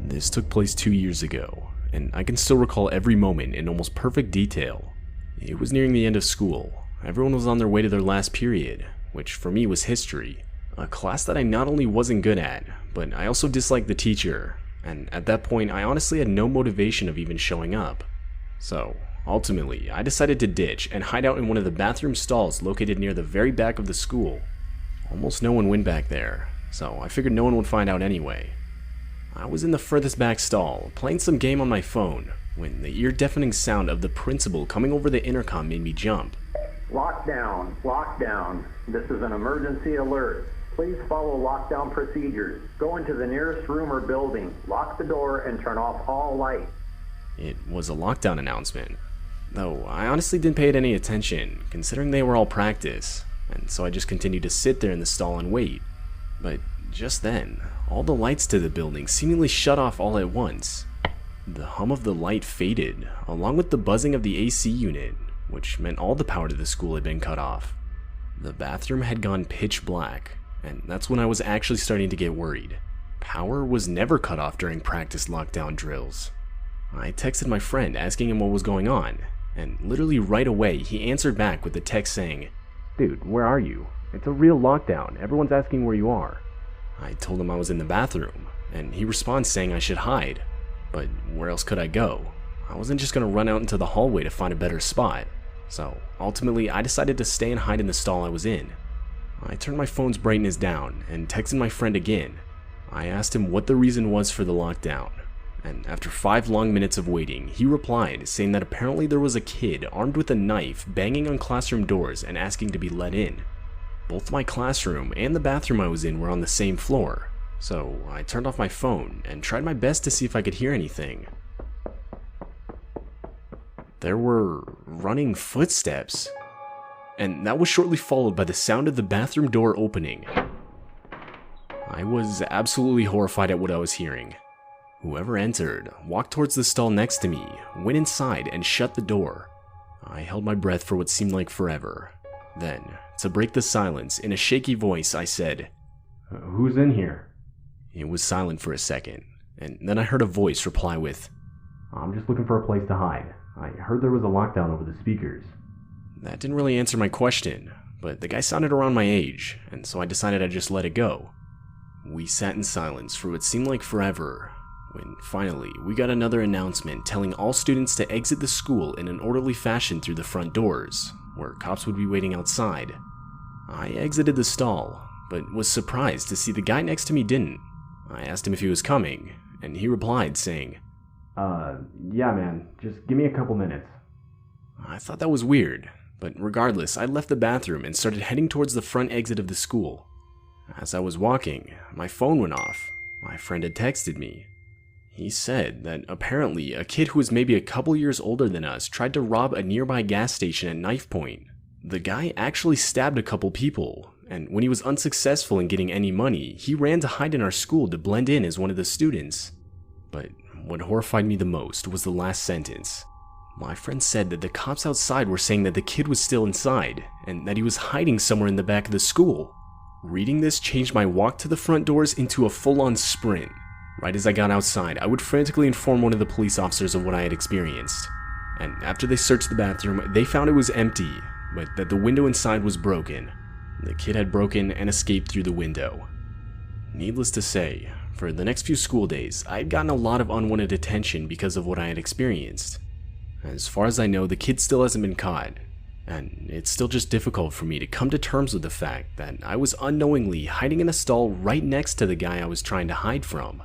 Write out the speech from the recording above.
This took place 2 years ago, and I can still recall every moment in almost perfect detail. It was nearing the end of school. Everyone was on their way to their last period, which for me was history, a class that I not only wasn't good at, but I also disliked the teacher, and at that point I honestly had no motivation of even showing up. So, ultimately, I decided to ditch and hide out in one of the bathroom stalls located near the very back of the school. Almost no one went back there, so I figured no one would find out anyway. I was in the furthest back stall, playing some game on my phone, when the ear-deafening sound of the principal coming over the intercom made me jump. Lockdown, lockdown. This is an emergency alert. Please follow lockdown procedures. Go into the nearest room or building, lock the door, and turn off all lights. It was a lockdown announcement, though I honestly didn't pay it any attention, considering they were all practice, and so I just continued to sit there in the stall and wait. But just then, all the lights to the building seemingly shut off all at once. The hum of the light faded, along with the buzzing of the AC unit, which meant all the power to the school had been cut off. The bathroom had gone pitch black, and that's when I was actually starting to get worried. Power was never cut off during practice lockdown drills. I texted my friend asking him what was going on, and literally right away he answered back with a text saying, "Dude, where are you? It's a real lockdown. Everyone's asking where you are." I told him I was in the bathroom, and he responds saying I should hide. But where else could I go? I wasn't just gonna run out into the hallway to find a better spot. So ultimately I decided to stay and hide in the stall I was in. I turned my phone's brightness down and texted my friend again. I asked him what the reason was for the lockdown, and after 5 long minutes of waiting, he replied saying that apparently there was a kid armed with a knife banging on classroom doors and asking to be let in. Both my classroom and the bathroom I was in were on the same floor, so I turned off my phone and tried my best to see if I could hear anything. There were running footsteps, and that was shortly followed by the sound of the bathroom door opening. I was absolutely horrified at what I was hearing. Whoever entered walked towards the stall next to me, went inside, and shut the door. I held my breath for what seemed like forever. Then, to break the silence, in a shaky voice, I said, "Who's in here?" It was silent for a second, and then I heard a voice reply with, "I'm just looking for a place to hide. I heard there was a lockdown over the speakers." That didn't really answer my question, but the guy sounded around my age, and so I decided I'd just let it go. We sat in silence for what seemed like forever, when finally we got another announcement telling all students to exit the school in an orderly fashion through the front doors, where cops would be waiting outside. I exited the stall, but was surprised to see the guy next to me didn't. I asked him if he was coming, and he replied saying, Yeah man, just give me a couple minutes." I thought that was weird, but regardless, I left the bathroom and started heading towards the front exit of the school. As I was walking, my phone went off. My friend had texted me. He said that apparently a kid who was maybe a couple years older than us tried to rob a nearby gas station at knife point. The guy actually stabbed a couple people, and when he was unsuccessful in getting any money, he ran to hide in our school to blend in as one of the students. But what horrified me the most was the last sentence. My friend said that the cops outside were saying that the kid was still inside, and that he was hiding somewhere in the back of the school. Reading this changed my walk to the front doors into a full-on sprint. Right as I got outside, I would frantically inform one of the police officers of what I had experienced. And after they searched the bathroom, they found it was empty, but that the window inside was broken. The kid had broken and escaped through the window. Needless to say, for the next few school days, I had gotten a lot of unwanted attention because of what I had experienced. As far as I know, the kid still hasn't been caught, and it's still just difficult for me to come to terms with the fact that I was unknowingly hiding in a stall right next to the guy I was trying to hide from.